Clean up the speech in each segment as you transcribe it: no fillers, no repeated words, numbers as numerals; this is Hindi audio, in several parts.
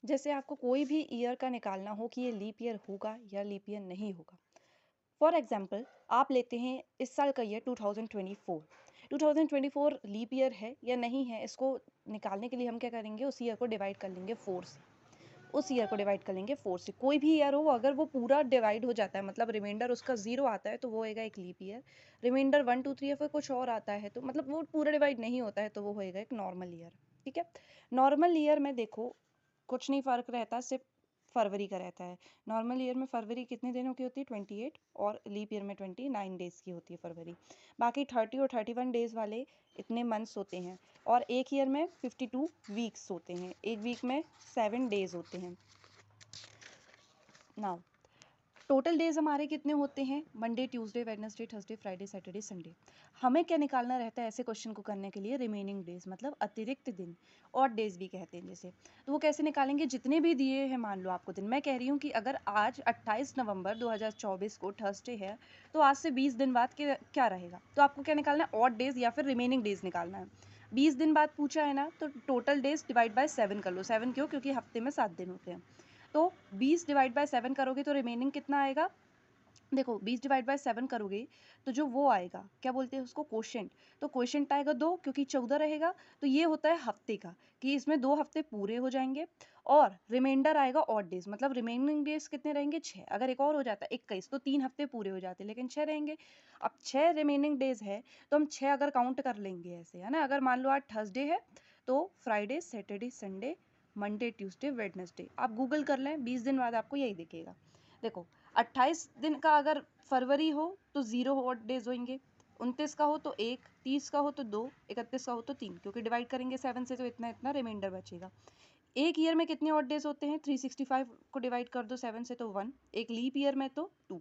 जैसे आपको कोई भी ईयर का निकालना हो कि ये लीप ईयर होगा या लीप ईयर नहीं होगा। फॉर एग्जाम्पल आप लेते हैं इस साल का ईयर 2024। 2024 लीप ईयर है या नहीं है, इसको निकालने के लिए हम क्या करेंगे, उस ईयर को डिवाइड कर लेंगे 4 से। उस ईयर को डिवाइड कर लेंगे 4 से। कोई भी ईयर हो, अगर वो पूरा डिवाइड हो जाता है, मतलब रिमाइंडर उसका 0 आता है, तो वो होएगा एक लीप ईयर। रिमाइंडर 1 2 3 या फिर कुछ और आता है, तो मतलब वो पूरा डिवाइड नहीं होता है, तो वो होएगा एक नॉर्मल ईयर। ठीक है। नॉर्मल ईयर में देखो कुछ नहीं फ़र्क रहता, सिर्फ फरवरी का रहता है। नॉर्मल ईयर में फरवरी कितने दिनों की होती है, 28, और लीप ईयर में 29 डेज़ की होती है फरवरी। बाकी 30 और 31 डेज़ वाले इतने मंथ्स होते हैं। और एक ईयर में 52 वीक्स होते हैं, एक वीक में 7 डेज़ होते हैं। नाउ टोटल डेज हमारे कितने होते हैं, Monday Tuesday Wednesday Thursday Friday Saturday Sunday. हमें क्या निकालना रहता है ऐसे क्वेश्चन को करने के लिए, रिमेनिंग डेज, मतलब अतिरिक्त दिन, और डेज भी कहते हैं जैसे। तो वो कैसे निकालेंगे, जितने भी दिए हैं, मान लो आपको दिन, मैं कह रही हूँ कि अगर आज 28 नवंबर 2024 को थर्सडे है, तो आज से 20 दिन बाद क्या रहेगा, तो आपको क्या निकालना है, ऑड डेज या फिर रिमेनिंग डेज निकालना है। 20 दिन बाद पूछा है ना, तो टोटल डेज डिवाइड बाय 7 कर लो। 7 क्यों, क्योंकि हफ्ते में 7 दिन होते हैं। तो 20 डिवाइड बाय 7 करोगे तो रिमेनिंग कितना आएगा, देखो 20 डिवाइड बाय 7 करोगे तो जो वो आएगा, क्या बोलते हैं उसको, क्वोशेंट। तो क्वोशेंट आएगा 2, क्योंकि 14 रहेगा। तो ये होता है हफ्ते का, कि इसमें 2 हफ्ते पूरे हो जाएंगे। और रिमाइंडर आएगा ऑड डेज, मतलब रिमेनिंग डेज कितने रहेंगे, 6। अगर एक और हो जाता है 21, तो 3 हफ्ते पूरे हो जाते, लेकिन 6 रहेंगे। अब 6 रिमेनिंग डेज है, तो हम 6 अगर काउंट कर लेंगे ऐसे, है ना। अगर मान लो आज थर्सडे है, तो Friday Saturday Sunday Monday Tuesday Wednesday, आप गूगल कर लें, 20 दिन बाद आपको यही दिखेगा। देखो 28 दिन का अगर फरवरी हो तो 0 ऑड डेज होंगे, 29 का हो तो 1, 30 का हो तो 2, 31 का हो तो 3, क्योंकि डिवाइड करेंगे 7 से तो इतना इतना रिमाइंडर बचेगा। एक ईयर में कितने ऑड डेज होते हैं, 365 को डिवाइड कर दो 7 से तो 1। एक लीप ईयर में तो 2।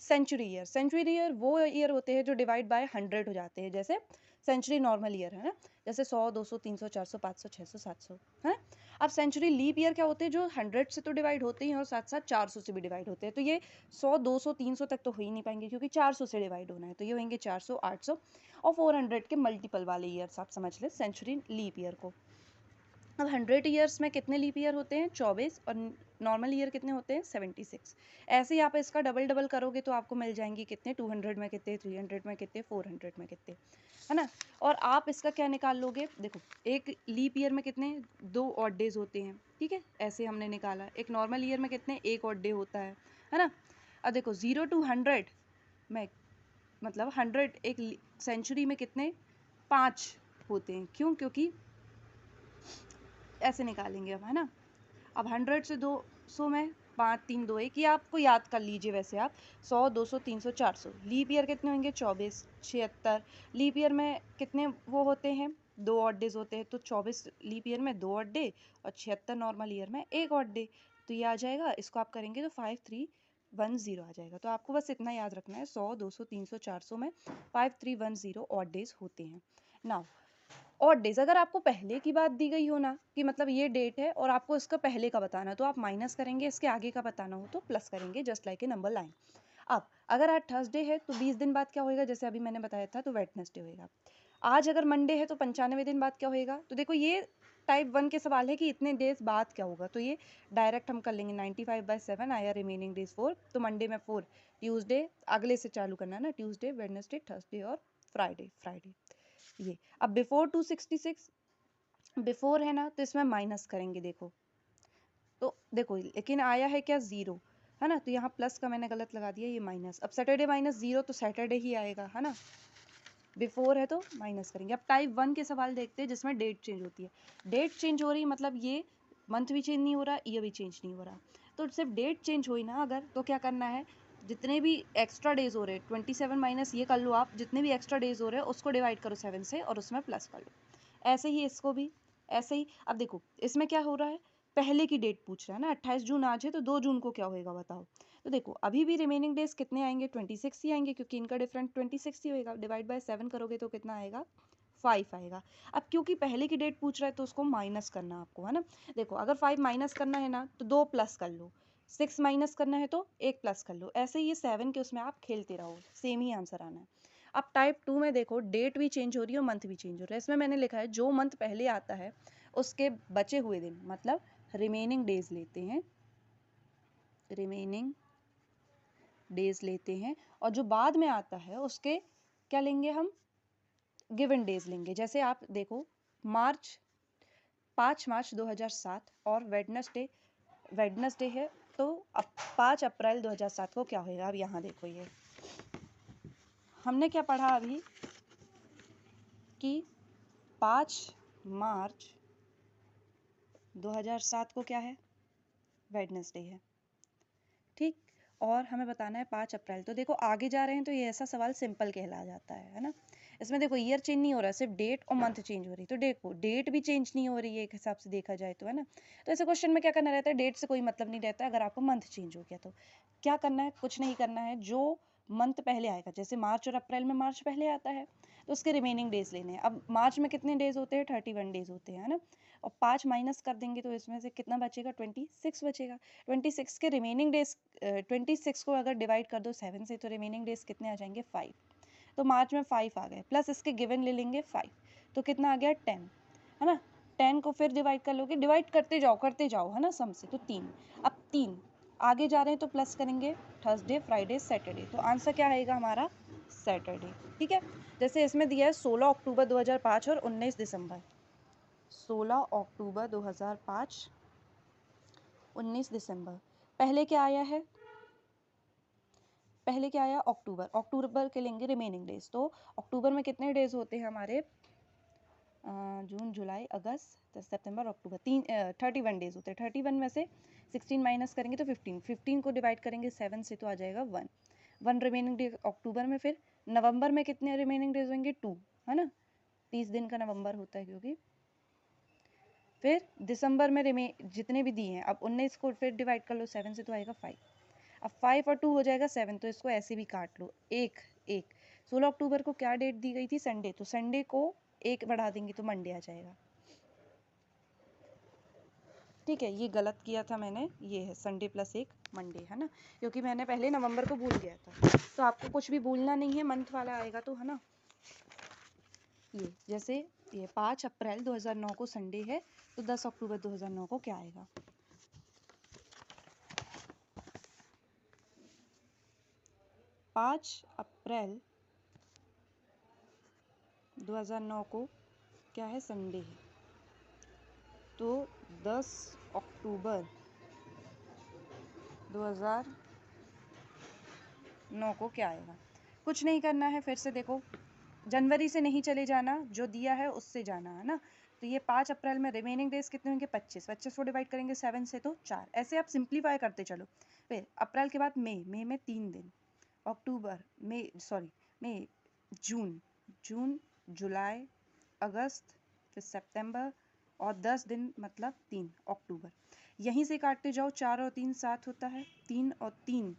सेंचुरी ईयर वो ईयर होते हैं जो डिवाइड बाय 100 हो जाते हैं, जैसे सेंचुरी नॉर्मल ईयर है ना, जैसे 100 200 300 400 500 600 700, है ना। अब सेंचुरी लीप ईयर क्या होते हैं, जो 100 से तो डिवाइड होते हैं और साथ साथ 400 से भी डिवाइड होते हैं। तो ये 100 200 300 तक तो हो ही नहीं पाएंगे, क्योंकि 400 से डिवाइड होना है, तो ये होंगे 400 800 और 400 के मल्टीपल वाले ईयर्स आप समझ लें सेंचुरी लीप ईयर को। अब 100 ईयर्स में कितने लीप ईयर होते हैं, 24, और नॉर्मल ईयर कितने होते हैं, 76। ऐसे ही आप इसका डबल डबल करोगे तो आपको मिल जाएंगे कितने, 200 में कितने, 300 में कितने, 400 में कितने, है ना। और आप इसका क्या निकाल लोगे, देखो एक लीप ईयर में कितने, 2 ऑड डेज होते हैं, ठीक है, ऐसे हमने निकाला। एक नॉर्मल ईयर में कितने, 1 ऑड डे होता है ना। अब देखो 0 to 100 में, मतलब 100 एक सेंचुरी में कितने, 5 होते हैं। क्यों, क्योंकि ऐसे निकालेंगे अब, है ना। अब 100 से 200 में 5 3 2 1, ये आपको याद कर लीजिए। वैसे आप 100 200 300 400, लीप ईयर कितने होंगे, 24 76। लीप ईयर में कितने वो होते हैं, 2 ऑड डेज होते हैं, तो 24 लीप ईयर में 2 ऑड डे, और 76 नॉर्मल ईयर में 1 ऑड डे। तो ये आ जाएगा, इसको आप करेंगे तो 5310 आ जाएगा। तो आपको बस इतना याद रखना है, 100 200 300 400 में 5310 ऑड डेज होते हैं। नाउ ऑड डेज, अगर आपको पहले की बात दी गई हो ना, कि मतलब ये डेट है और आपको इसका पहले का बताना है, तो आप माइनस करेंगे, इसके आगे का बताना हो तो प्लस करेंगे, just like a number line. अब अगर आज थर्सडे है तो 20 दिन बाद क्या होएगा, जैसे अभी मैंने बताया था, तो वेडनेसडे होएगा। आज अगर मंडे है तो 95 दिन बाद क्या होएगा। तो देखो ये टाइप 1 के सवाल है कि इतने डेज बाद क्या होगा, तो ये डायरेक्ट हम कर लेंगे। 95/7 आया, रिमेनिंग डेज 4, तो मंडे में 4, ट्यूसडे अगले से चालू करना है ना, ट्यूसडे वेडनेसडे थर्सडे और फ्राइडे फ्राइडे ये। अब बिफोर 266, बिफोर है ना, तो इसमें माइनस करेंगे। देखो तो देखो, लेकिन आया है क्या, 0, है ना, तो यहाँ प्लस का मैंने गलत लगा दिया, ये माइनस। अब सैटरडे माइनस 0, तो सैटरडे ही आएगा, है ना। बिफोर है तो माइनस करेंगे। अब टाइप 1 के सवाल देखते हैं जिसमें डेट चेंज होती है। डेट चेंज हो रही, मतलब ये मंथ भी चेंज नहीं हो रहा, ईयर भी चेंज नहीं हो रहा। तो सिर्फ डेट चेंज हुई ना अगर, तो क्या करना है, जितने भी एक्स्ट्रा डेज हो रहे हैं, 27 माइनस ये कर लो आप, जितने भी एक्स्ट्रा डेज हो रहे हैं उसको डिवाइड करो 7 से और उसमें प्लस कर लो। ऐसे ही इसको भी, ऐसे ही। अब देखो इसमें क्या हो रहा है, पहले की डेट पूछ रहा है ना, 28 जून आज है तो 2 जून को क्या होएगा बताओ। तो देखो अभी भी रिमेनिंग डेज कितने आएंगे, 26 ही आएंगे, क्योंकि इनका डिफरेंट 26 ही होएगा। डिवाइड बाय 7 करोगे तो कितना आएगा, 5 आएगा। अब क्योंकि पहले की डेट पूछ रहा है तो उसको माइनस करना आपको, है ना। देखो अगर 5 माइनस करना है ना, तो 2 प्लस कर लो। 6 माइनस करना है तो 1 प्लस कर लो। ऐसे ही ये 7 के उसमें आप खेलते रहो, सेम ही आंसर आना है। अब टाइप 2 में देखो, डेट भी चेंज हो रही है और मंथ भी चेंज हो रहा है। इसमें मैंने लिखा है जो मंथ पहले आता है उसके बचे हुए दिन, मतलब रिमेनिंग डेज लेते हैं, रिमेनिंग डेज लेते हैं, और जो बाद में आता है उसके क्या लेंगे हम, गिवन डेज लेंगे। जैसे आप देखो मार्च 5 मार्च 2007 और वेडनेसडे है, तो अब 5 अप्रैल 2007 को क्या होगा। अब यहाँ देखो, ये हमने क्या पढ़ा अभी कि 5 मार्च 2007 को क्या है, वेडनेसडे है, ठीक। और हमें बताना है 5 अप्रैल। तो देखो आगे जा रहे हैं तो ये ऐसा सवाल सिंपल कहला जाता है ना। इसमें देखो ईयर चेंज नहीं हो रहा, सिर्फ डेट और मंथ चेंज हो रही। तो देखो डेट भी चेंज नहीं हो रही है एक हिसाब से देखा जाए तो, है ना। तो ऐसे क्वेश्चन में क्या करना रहता है, डेट से कोई मतलब नहीं रहता। अगर आपको मंथ चेंज हो गया तो क्या करना है, कुछ नहीं करना है। जो मंथ पहले आएगा, जैसे मार्च और अप्रैल में मार्च पहले आता है तो उसके रिमेनिंग डेज लेने हैं। अब मार्च में कितने डेज होते हैं, 31 डेज होते हैं, है ना। और 5 माइनस कर देंगे तो इसमें से कितना बचेगा, 26 बचेगा। 26 के रिमेनिंग डेज, 26 को अगर डिवाइड कर दो 7 से तो रिमेनिंग डेज कितने आ जाएंगे, 5। तो मार्च में 5 आ गए, प्लस इसके गिवन ले लेंगे 5, तो कितना आ गया 10, है ना। 10 को फिर डिवाइड कर लोगे, डिवाइड करते जाओ है ना सम से, तो 3। अब 3 आगे जा रहे हैं तो प्लस करेंगे थर्सडे फ्राइडे सैटरडे, तो आंसर क्या आएगा हमारा, सैटरडे, ठीक है। जैसे इसमें दिया है 16 अक्टूबर 2005 और 19 दिसंबर। 16 अक्टूबर 2005, 19 दिसंबर। पहले क्या आया है, पहले क्या आया, अक्टूबर। अक्टूबर के लेंगे रिमेनिंग डेज। तो अक्टूबर में कितने डेज होते हैं हमारे, जून जुलाई अगस्त सितंबर अक्टूबर, 31 डेज होते हैं। 31 में से 16 माइनस करेंगे तो 15, 15 को डिवाइड करेंगे 7 से तो आ जाएगा 1 रिमेनिंग डे अक्टूबर में। फिर नवंबर में कितने रिमेनिंग डेज होंगे, 2, है ना, 30 दिन का नवंबर होता है क्योंकि। फिर दिसंबर में जितने भी दिए हैं, अब 19 को फिर डिवाइड कर लो 7 से तो आएगा 5। अब 5 और 2 हो जाएगा 7, तो इसको ऐसे भी काट लो, एक एक। 16 अक्टूबर को क्या डेट दी गई थी, संडे, तो संडे को एक बढ़ा देंगे तो मंडे आ जाएगा, ठीक है। ये गलत किया था मैंने, ये है संडे प्लस एक मंडे, है ना, क्योंकि मैंने पहले नवंबर को भूल गया था। तो आपको कुछ भी भूलना नहीं है, मंथ वाला आएगा तो, है ना। ये जैसे ये 5 अप्रैल 2009 को संडे है, तो 10 अक्टूबर 2009 को क्या आएगा, 5 अप्रैल 2009 को क्या है, संडे है, तो 10 अक्टूबर 2009 को क्या आएगा। कुछ नहीं करना है, फिर से देखो जनवरी से नहीं चले जाना, जो दिया है उससे जाना, है ना। तो ये 5 अप्रैल में रिमेनिंग डेज कितने होंगे, 25। 25 को डिवाइड करेंगे 7 से तो 4, ऐसे आप सिंप्लीफाई करते चलो। फिर अप्रैल के बाद मई में 3 दिन, अक्टूबर मई, जून जुलाई अगस्त, फिर सितंबर, और 10 दिन मतलब 3 अक्टूबर। यहीं से काटते जाओ, 4 और 3 7 होता है, 3 और 3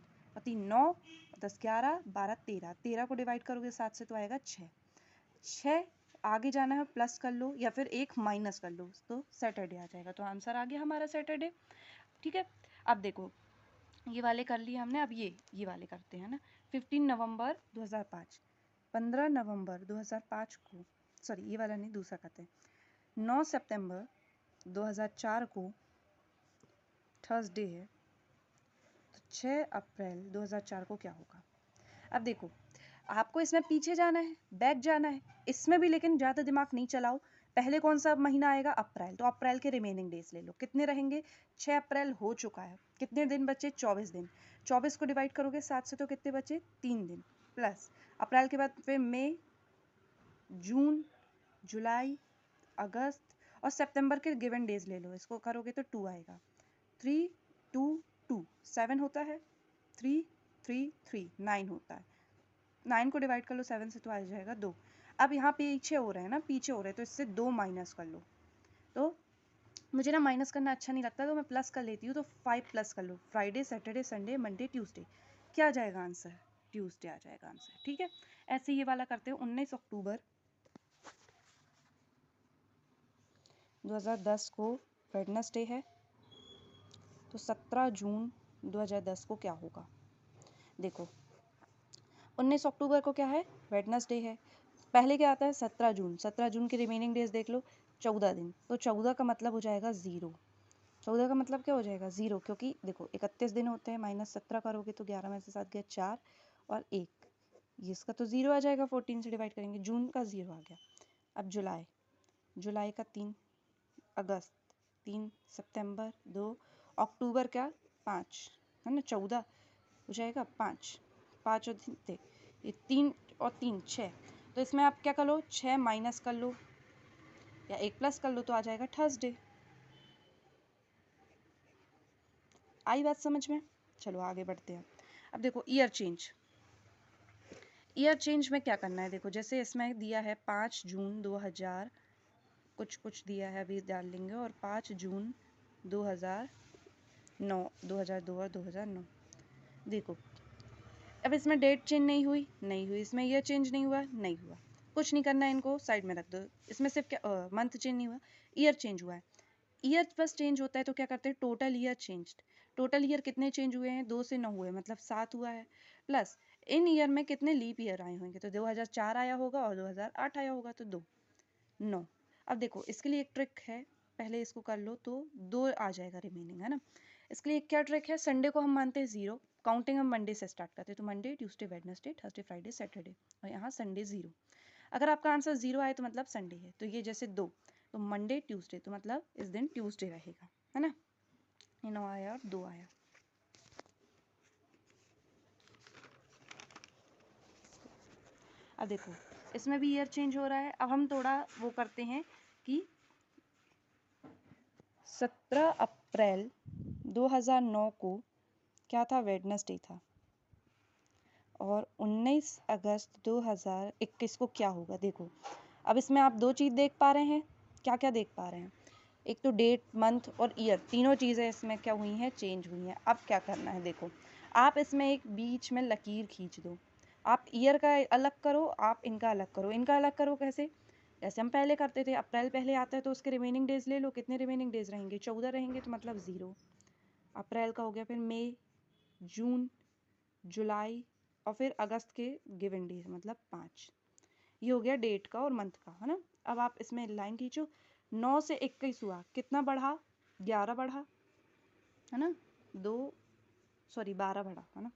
9, 10 11 12 13, 13 को डिवाइड करोगे 7 से तो आएगा 6। 6 आगे जाना है, प्लस कर लो या फिर एक माइनस कर लो तो सैटरडे आ जाएगा। तो आंसर आ गया हमारा सैटरडे, ठीक है। अब देखो ये वाले कर लिए हमने, अब ये वाले करते हैं ना। 15 नवंबर 2005, 15 नवंबर 2005 को, सॉरी ये वाला नहीं, दूसरा करते हैं। 9 सितंबर 2004 को थर्सडे है, तो 6 अप्रैल 2004 को क्या होगा। अब देखो आपको इसमें पीछे जाना है, बैक जाना है इसमें भी, लेकिन ज़्यादा दिमाग नहीं चलाओ। पहले कौन सा महीना आएगा, अप्रैल, तो अप्रैल के रिमेनिंग डेज ले लो, कितने रहेंगे, 6 अप्रैल हो चुका है, कितने दिन बचे, 24 दिन। 24 को डिवाइड करोगे 7 से तो कितने बचे, 3 दिन, प्लस अप्रैल के बाद फिर मई, जून, जुलाई, अगस्त और सितंबर के गिवन डेज ले लो, इसको करोगे तो 2 आएगा। 3 2 2 7 होता है, 3 3 3 9 होता है। 9 को डिवाइड कर लो 7 से तो आ जाएगा 2। अब यहाँ पीछे हो रहे हैं ना, पीछे हो रहे हैं तो इससे 2 माइनस कर लो। तो मुझे ना माइनस करना अच्छा नहीं लगता तो मैं प्लस कर लेती हूँ, तो 5 प्लस कर लो, Friday Saturday Sunday Monday Tuesday, क्या आ जाएगा आंसर, ट्यूसडे आ जाएगा आंसर, ठीक है। ऐसे ये वाला करते हैं। 19 अक्टूबर 2010 को वेडनेसडे है, तो 17 जून 2010 को क्या होगा। देखो 19 अक्टूबर को क्या है, वेडनेसडे है, पहले क्या आता है 17 जून। 17 जून के रिमेनिंग डेज देख लो, 14 दिन, तो 14 का मतलब हो जाएगा 0, 14 का मतलब क्या हो जाएगा 0, क्योंकि देखो 31 दिन होते हैं, -17 करोगे तो 11 में से 7 गया 4 और 1, इसका तो 0 आ जाएगा, 14 से डिवाइड करेंगे, जून का 0 आ गया। अब जुलाई का 3, अगस्त 3, सितंबर 2, अक्टूबर का 5 है ना, 14 हो जाएगा, 5 5 और 3 ये 3 और 3 6, तो इसमें आप क्या कर लो, 6 माइनस कर लो या 1 प्लस कर लो तो आ जाएगा थर्सडे। आई बात समझ में? चलो आगे बढ़ते हैं। अब देखो ईयर चेंज में क्या करना है, देखो जैसे इसमें दिया है 5 जून 2000 कुछ दिया है, अभी डाल लेंगे, और 5 जून 2009 2002 और 2009। देखो अब इसमें डेट चेंज नहीं हुई, इसमें ईयर चेंज नहीं हुआ, कुछ नहीं करना है, इनको साइड में रख दो। इसमें सिर्फ क्या मंथ चेंज नहीं हुआ, ईयर चेंज हुआ है। ईयर बस चेंज होता है तो क्या करते हैं, total year changed. Total year कितने चेंज हुए हैं, 2 से 9 हुए, मतलब 7 हुआ है। प्लस इन ईयर में कितने लीप ईयर आए होंगे, तो 2004 आया होगा और 2008 आया होगा, तो 2 9। अब देखो इसके लिए एक ट्रिक है, पहले इसको कर लो तो 2 आ जाएगा रिमेनिंग, है ना। इसके लिए क्या ट्रिक है, संडे को हम मानते हैं 0, काउंटिंग हम मंडे से स्टार्ट करते हैं, तो Monday Tuesday Wednesday Thursday Friday Saturday, और यहाँ संडे 0। अगर आपका आंसर 0 आए तो मतलब संडे है, तो ये जैसे 2, तो मंडे ट्यूसडे, तो मतलब इस दिन ट्यूसडे रहेगा, है ना। ये 9 आया और 2 आया। अब देखो इसमें भी ईयर चेंज हो रहा है। अब हम थोड़ा वो करते हैं कि 17 अप्रैल 2009 को क्या था, वेडनेसडे था, और 19 अगस्त 2021 को क्या होगा। देखो अब इसमें आप 2 चीज़ देख पा रहे हैं, क्या क्या देख पा रहे हैं, एक तो डेट, मंथ और ईयर, तीनों चीज़ें इसमें क्या हुई हैं, चेंज हुई हैं। अब क्या करना है, देखो आप इसमें एक बीच में लकीर खींच दो, आप ईयर का अलग करो, आप इनका अलग करो। इनका अलग करो कैसे, जैसे हम पहले करते थे, अप्रैल पहले आता है तो उसके रिमेनिंग डेज ले लो, कितने रिमेनिंग डेज रहेंगे, 14 रहेंगे, तो मतलब 0 अप्रैल का हो गया। फिर मई, जून, जुलाई और फिर अगस्त के गिवन डेज मतलब 5, ये हो गया डेट का और मंथ का, है ना। अब आप इसमें लाइन खींचो, 9 से 21 हुआ, कितना बढ़ा, 11 बढ़ा, है ना, 12 बढ़ा, है ना,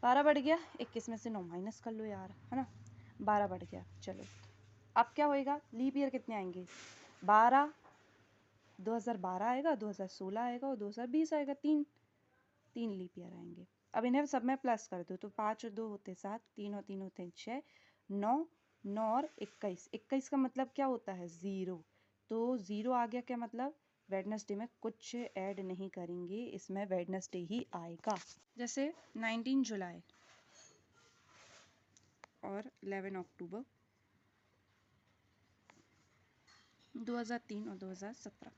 12 बढ़ गया, 21 में से 9 माइनस कर लो यार, है ना, 12 बढ़ गया। चलो अब क्या होएगा, लीप ईयर कितने आएंगे, 12 2012 आएगा, 2016 आएगा और 2020 आएगा, 3 लीप ईयर आएंगे। अब इन्हें सब में प्लस कर दो, तो 5 और 2 होते 7, 3 और 3 होते 6, 9 और 21 का मतलब क्या होता है, 0, तो 0 आ गया, क्या मतलब वेडनेसडे में कुछ ऐड नहीं करेंगे, इसमें वेडनेसडे ही आएगा। जैसे 19 जुलाई और 11 अक्टूबर 2003 और 2017,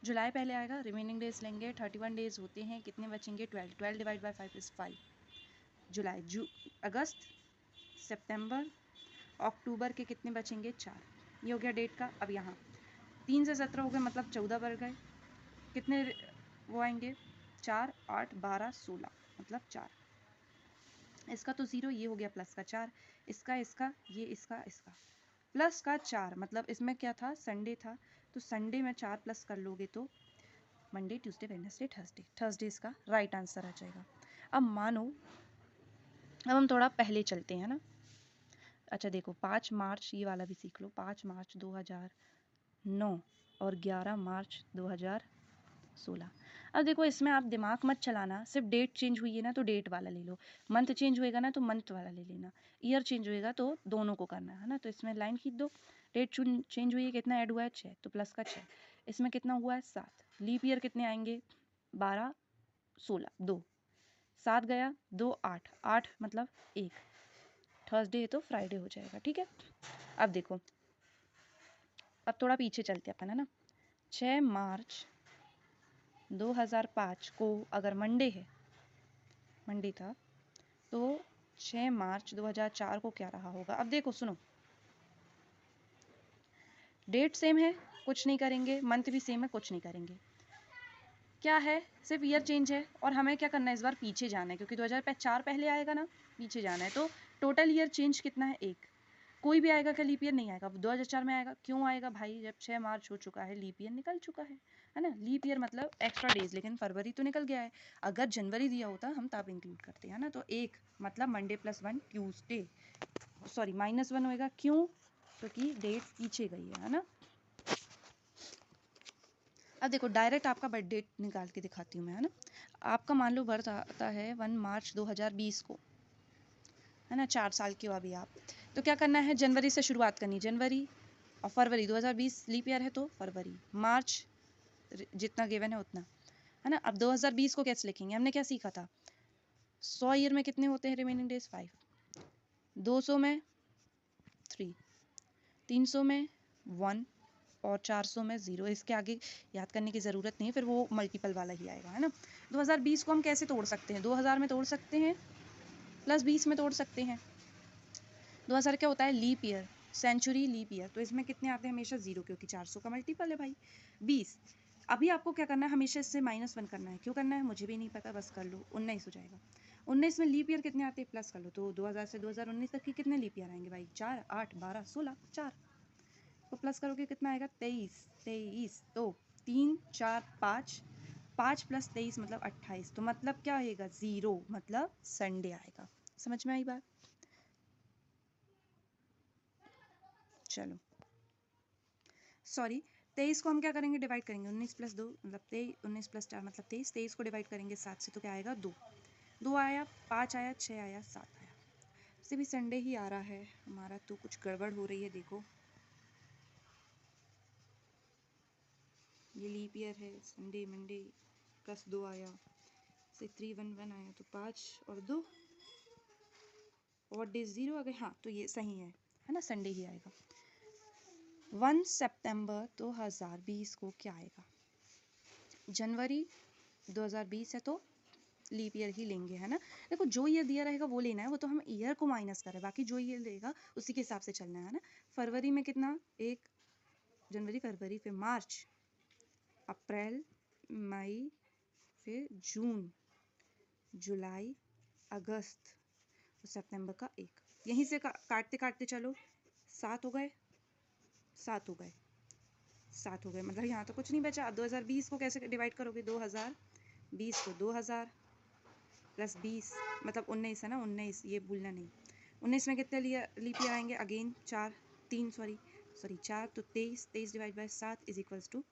जुलाई पहले आएगा, रिमेनिंग डेज लेंगे, 31 डेज होते हैं, कितने बचेंगे, 12 डिवाइड बाई 5 इज 5। जुलाई, अगस्त, सितंबर, अक्टूबर के कितने बचेंगे, 4, ये हो गया डेट का। अब यहाँ 3 से 17 हो गए, मतलब 14 बढ़ गए, कितने वो आएंगे, 4 8 12 16, मतलब 4, इसका तो 0, ये हो गया प्लस का 4, इसका ये इसका प्लस का 4, मतलब इसमें क्या था, संडे था, तो संडे में 4 प्लस कर लोगे तो मंडे ट्यूसडे वेडनेसडे थर्सडे इसका राइट आंसर आ जाएगा। अब मानो, अब हम थोड़ा पहले चलते हैं ना। अच्छा देखो 5 मार्च, ये वाला भी सीख लो, 5 मार्च 2009 और 11 मार्च 2016। अब देखो इसमें आप दिमाग मत चलाना, सिर्फ डेट चेंज हुई है ना तो डेट वाला ले लो, मंथ चेंज होएगा ना तो मंथ वाला ले लेना, ईयर चेंज होएगा तो दोनों को करना है ना। तो इसमें लाइन खींच दो, डेट चेंज हुई है, कितना ऐड हुआ है 6, तो प्लस का 6, इसमें कितना हुआ है 7, लीप ईयर कितने आएंगे, 12 16 2, 7 गया 2 8 8 मतलब 1, थर्सडे है तो फ्राइडे हो जाएगा, ठीक है। अब देखो अब थोड़ा पीछे चलते अपन, है ना। 6 मार्च 2005 को अगर मंडे था तो 6 मार्च 2004 को क्या रहा होगा। अब देखो सुनो, डेट सेम है, कुछ नहीं करेंगे, मंथ भी सेम है, कुछ नहीं करेंगे, क्या है सिर्फ ईयर चेंज है, और हमें क्या करना है, इस बार पीछे जाना है, क्योंकि 2004 पहले आएगा ना, पीछे जाना है, तो टोटल ईयर चेंज कितना है, 1, कोई भी आएगा क्या लीप ईयर? नहीं आएगा। 2004 में आएगा, क्यों आएगा भाई? जब 6 मार्च हो चुका है, लीप ईयर निकल चुका है ना। लीप ईयर मतलब एक्स्ट्रा डेज, लेकिन फरवरी तो निकल गया है। अगर जनवरी दिया होता हम तब इंक्लूड करते हैं ना। तो एक मतलब मंडे +1 ट्यूसडे, सॉरी -1 होएगा, क्यों? क्योंकि डेट पीछे गई है ना। अब देखो डायरेक्ट आपका बर्थ डेट निकाल के दिखाती हूँ मैं, है ना। आपका मान लो बर्थ आता है 1 मार्च 2020 को, है ना। 4 साल के हो अभी आप। तो क्या करना है, जनवरी से शुरुआत करनी, जनवरी और फरवरी। 2020 लीप ईयर है तो फरवरी, मार्च जितना गिवन है उतना, है ना। अब 2020 को कैसे लिखेंगे? हमने क्या सीखा था, 100 ईयर में कितने होते हैं रिमेनिंग डेज? 5, 200 में 3, 300 में 1 और 400 में 0। इसके आगे याद करने की ज़रूरत नहीं है, फिर वो मल्टीपल वाला ही आएगा, है ना। 2020 को हम कैसे तोड़ सकते हैं? 2000 में तोड़ सकते हैं, +20 में तोड़ सकते हैं। 2000 क्या होता है? Leap year, century leap year. तो इसमें कितने आते हैं? हमेशा 0, क्योंकि 400 का मल्टीपल है भाई 20। अभी आपको क्या करना है, हमेशा इससे -1 करना है। क्यों करना है मुझे भी नहीं पता, बस कर लो। 19 हो जाएगा। 19 में लीप ईयर कितने आते हैं? प्लस कर लो। तो 2000 से 2019 तक के कितने लीप ईयर आएंगे भाई? 4, 8, 12, 16, 4 को प्लस करोगे कितना आएगा? 23, 23। तो 3, 4, 5, 5 + 23 मतलब 28। तो मतलब क्या आएगा? 0, मतलब संडे आएगा। समझ में आई बात? चलो, सॉरी, 23 को हम क्या करेंगे? डिवाइड करेंगे। 19 + 2 मतलब 23, 19 + 4 मतलब 23। 23 को डिवाइड करेंगे 7 से तो क्या आएगा? 2। 2 आया, 5 आया, 6 आया, 7 आया। वैसे भी संडे ही आ रहा है हमारा, तो कुछ गड़बड़ हो रही है। देखो ये लीप ईयर है, संडे मंडे +2 आया, से 3, 1, 1 आया, तो 5 और 2 और डेज 0 आ गए। हाँ, तो ये सही है ना, संडे ही आएगा। 1 सितंबर 2020 को क्या आएगा? जनवरी 2020 है तो लीप ईयर ही लेंगे, है ना। देखो जो ईयर दिया रहेगा वो लेना है, वो तो हम ईयर को माइनस कर रहे हैं, बाकी जो ईयर देगा उसी के हिसाब से चलना है ना। फरवरी में कितना? 1 जनवरी, फरवरी, फिर मार्च, अप्रैल, मई, फिर जून, जुलाई, अगस्त, सितंबर का 1। यहीं से काटते काटते चलो, 7 हो गए, 7 हो गए, 7 हो गए, मतलब यहाँ तो कुछ नहीं बचा। 2020 को कैसे डिवाइड करोगे? 2020 को 2000 + 20 मतलब 19 है ना, 19, ये भूलना नहीं। 19 में कितने लीप ईयर आएंगे? अगेन 4, 3 सॉरी 4, तो 23, 23 डिवाइड बाय 7 =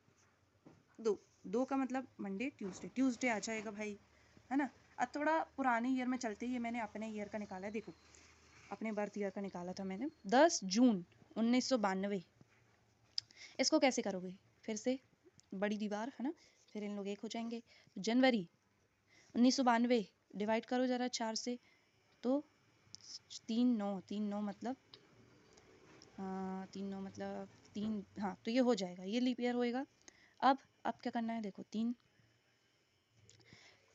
2। 2 का मतलब मंडे ट्यूसडे, ट्यूसडे आ जाएगा भाई, है ना। अब थोड़ा पुराने ईयर में चलते ही, मैंने अपने ईयर का निकाला है। देखो अपने बर्थ ईयर का निकाला था मैंने, 10 जून 1992। इसको कैसे करोगे? फिर से बड़ी दीवार, है ना, फिर इन लोग एक हो जाएंगे। जनवरी 1992 डिवाइड करो जरा 4 से, तो 3, 9, 3, 9 मतलब 3, 9 मतलब 3, हाँ, तो ये हो जाएगा, ये लीप ईयर होएगा। अब क्या करना है? देखो 3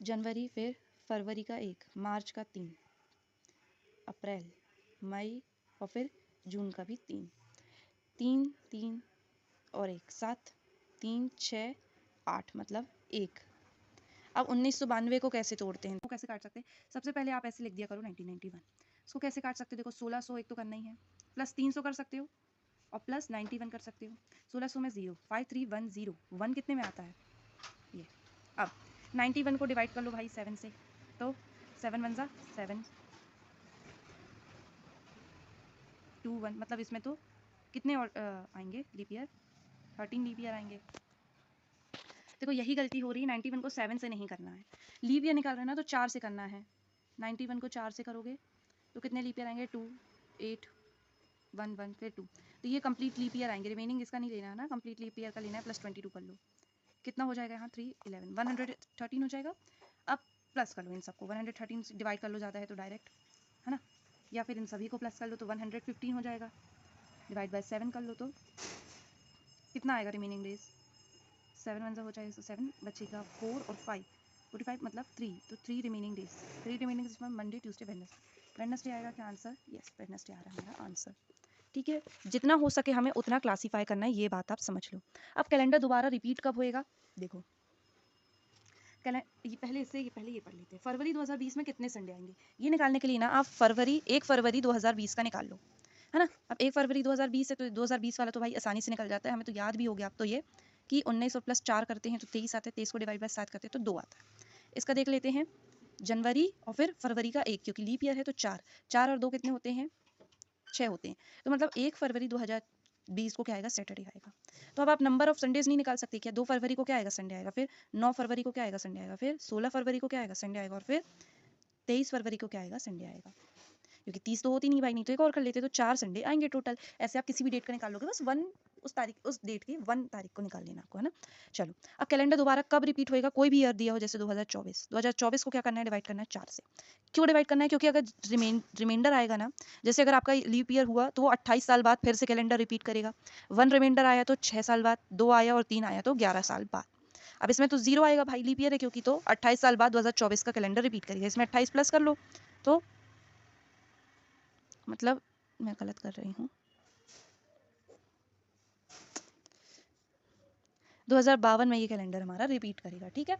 जनवरी, फिर फरवरी का 1, मार्च का 3, अप्रैल, मई और फिर जून का भी 3, 3, 3 और 1, 7, 3, 6, 8 मतलब 1। अब 1992 को कैसे तोड़ते हैं? वो कैसे काट सकते हैं? सबसे पहले आप ऐसे लिख दिया करो 1991। इसको कैसे काट सकते हो? देखो 1600 एक तो करना ही है, प्लस 300 कर सकते हो और प्लस 91 कर सकते हो। 1600 में 0, 5310, 1 कितने में आता है? ये। अब 91 को डिवाइड कर लो भाई 7 से, तो 7 1 जा 7, 2 1 मतलब इसमें तो कितने और आएंगे लीप ईयर? 13 लीप ईयर आएंगे। देखो यही गलती हो रही है, 91 को 7 से नहीं करना है। लीप ईयर निकाल रहे हैं ना, तो 4 से करना है। 91 को 4 से करोगे तो कितने लीप ईयर आएंगे? 2, 8, 1 1 फिर 2। तो ये कंप्लीट लीप ईयर आएंगे। रिमेनिंग इसका नहीं लेना है ना, कंप्लीट लीप ईयर का लेना है। प्लस 22 कर लो, कितना हो जाएगा यहाँ? 3 11 113 हो जाएगा। अब प्लस कर लो इन सबको, 113 से डिवाइड कर लो, ज़्यादा है तो डायरेक्ट, है ना, या फिर इन सभी को प्लस कर लो तो 115 हो जाएगा। डिवाइड बाय 7 कर लो तो कितना आएगा रिमेनिंग डेज? 7 1 हो जाएगा, तो 7 बचेगा, 4 और 5, 45 मतलब 3, तो 3 रिमेनिंग डेज। 3 रिमेनिंग डेज में मंडे ट्यूसडे वेडनेसडे। वेडनेसडे आएगा क्या आंसर? यस, वेडनेसडे आ रहा है हमारा आंसर। ठीक है, जितना हो सके हमें उतना क्लासीफाई करना है, ये बात आप समझ लो। अब कैलेंडर दोबारा रिपीट कब होएगा? देखो ये पहले ये पढ़ लेते हैं। फरवरी 2020 में कितने संडे आएंगे? ये निकालने के लिए ना आप 1 फरवरी 2020 का निकाल लो। है ना। अब 1 फरवरी 2020 है तो 2020 वाला तो भाई आसानी से निकल जाता है, हमें तो याद भी हो गया अब तो ये कि 19 और प्लस 4 करते हैं तो 23 आता है, 23 को डिवाइड बाय 7 करते हैं तो 2 आता है। इसका देख लेते हैं जनवरी और फिर फरवरी का 1, क्योंकि लीप ईयर है तो 4, 4 और 2 कितने होते हैं, 6 होते हैं। तो मतलब 1 फरवरी 2020 को क्या आएगा, सैटरडे आएगा। तो अब आप नंबर ऑफ संडेज नहीं निकाल सकते क्या, 2 फरवरी को क्या आएगा, संडे आएगा, फिर 9 फरवरी को क्या आएगा, संडे आएगा, फिर 16 फरवरी को क्या आएगा, संडे आएगा, और फिर 23 फरवरी को क्या आएगा, संडे आएगा। क्योंकि 30 तो होती नहीं भाई, नहीं तो एक और कर लेते तो 4 संडे आएंगे टोटल। ऐसे आप किसी भी डेट का निकाल लोगे, बस वन उस तारीख, उस डेट की 1 तारीख को निकाल लेना आपको, है ना। चलो अब कैलेंडर दोबारा कब रिपीट होएगा, कोई भी ईयर दिया हो, जैसे 2024 को क्या करना है, डिवाइड करना है 4 से। क्यों डिवाइड करना है, क्योंकि अगर रिमाइंडर आएगा ना, जैसे अगर आपका लीप ईयर हुआ तो वो 28 साल बाद फिर से कैलेंडर रिपीट करेगा। 1 रिमाइंडर आया तो 6 साल बाद, 2 आया और 3 आया तो 11 साल बाद। अब इसमें तो 0 आएगा भाई, लीप ईयर है क्योंकि, तो 28 साल बाद 2024 का कैलेंडर रिपीट करेगा। इसमें 28 प्लस कर लो, तो मतलब मैं गलत कर रही हूँ, 2052 में ये कैलेंडर हमारा रिपीट करेगा, ठीक है।